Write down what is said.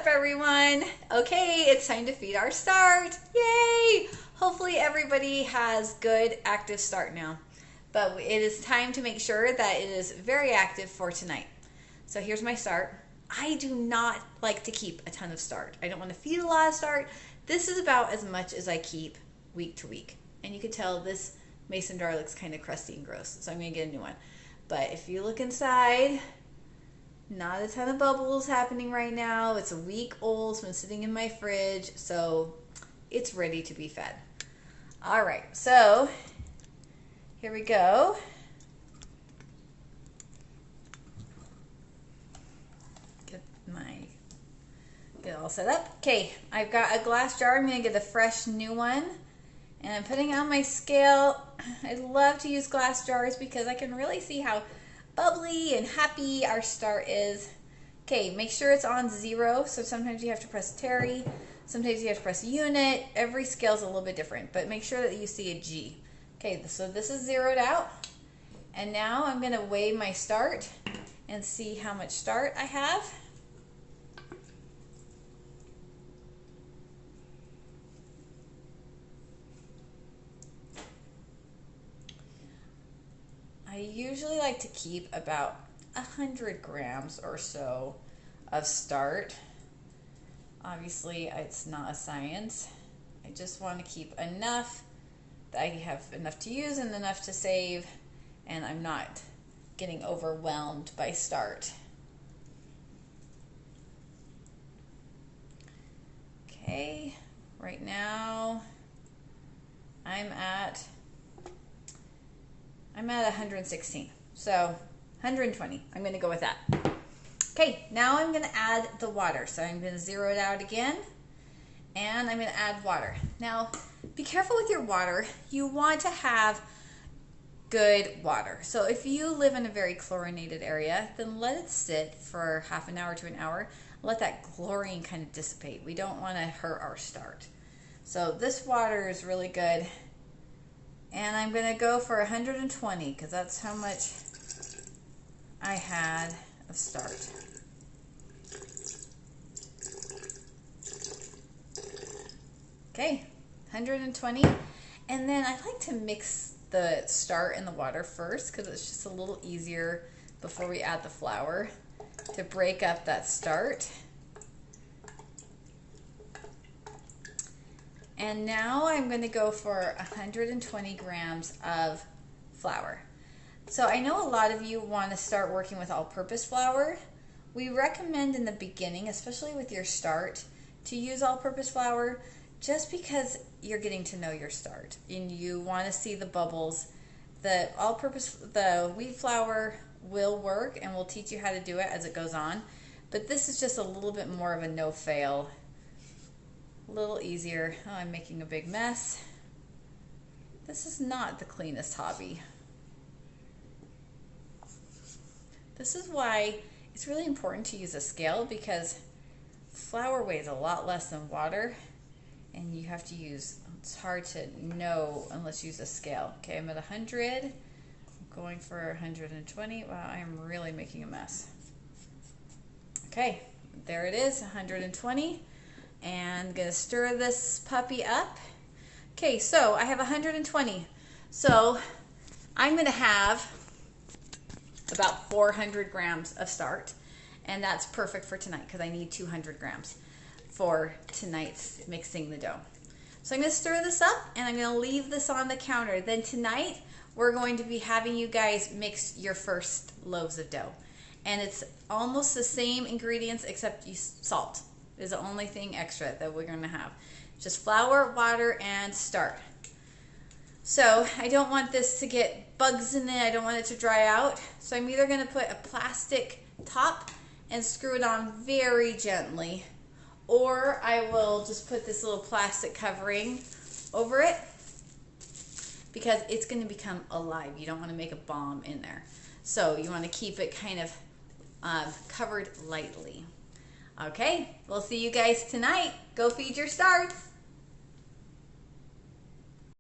up, everyone? Okay, it's time to feed our start. Yay! Hopefully everybody has good active start now. But it is time to make sure that it is very active for tonight. So here's my start. I do not like to keep a ton of start. I don't want to feed a lot of start. This is about as much as I keep week to week. And you can tell this mason jar looks kind of crusty and gross. So I'm going to get a new one. But if you look inside, not a ton of bubbles happening right now. It's a week old. It's been sitting in my fridge. So it's ready to be fed. All right. So here we go. Get it all set up. Okay, I've got a glass jar. I'm going to get a fresh new one. And I'm putting on my scale. I love to use glass jars because I can really see how bubbly and happy our start is. Okay, make sure it's on 0. So sometimes you have to press Terry. Sometimes you have to press unit. Every scale is a little bit different, but make sure that you see a G. Okay, so this is zeroed out. And now I'm going to weigh my start and see how much start I have. I usually like to keep about 100 grams or so of start. Obviously, it's not a science. I just want to keep enough that I have enough to use and enough to save, and I'm not getting overwhelmed by start. Okay, right now I'm at 116, so 120. I'm going to go with that. Okay, now I'm going to add the water. So I'm going to zero it out again, and I'm going to add water. Now, be careful with your water. You want to have good water. So if you live in a very chlorinated area, then let it sit for half an hour to an hour. Let that chlorine kind of dissipate. We don't want to hurt our start. So this water is really good. And I'm going to go for 120 because that's how much I had of start. Okay, 120. And then I like to mix the start and the water first because it's just a little easier before we add the flour to break up that start. And now I'm going to go for 120 grams of flour. So I know a lot of you want to start working with all-purpose flour. We recommend in the beginning, especially with your start, to use all-purpose flour just because you're getting to know your start and you want to see the bubbles. The wheat flour will work, and we'll teach you how to do it as it goes on. But this is just a little bit more of a no-fail. A little easier. Oh, I'm making a big mess. This is not the cleanest hobby. This is why it's really important to use a scale, because flour weighs a lot less than water, and you have to use, it's hard to know unless you use a scale. Okay, I'm at 100. I'm going for 120. Wow, I'm really making a mess. Okay, there it is, 120. And I'm going to stir this puppy up. Okay, so I have 120. So I'm going to have about 400 grams of start. And that's perfect for tonight because I need 200 grams for tonight's mixing the dough. So I'm going to stir this up and I'm going to leave this on the counter. Then tonight we're going to be having you guys mix your first loaves of dough. And it's almost the same ingredients except salt is the only thing extra that we're going to have. Just flour, water, and start. So I don't want this to get bugs in it. I don't want it to dry out. So I'm either going to put a plastic top and screw it on very gently, or I will just put this little plastic covering over it because it's going to become alive. You don't want to make a bomb in there. So you want to keep it kind of covered lightly. Okay, we'll see you guys tonight. Go feed your start.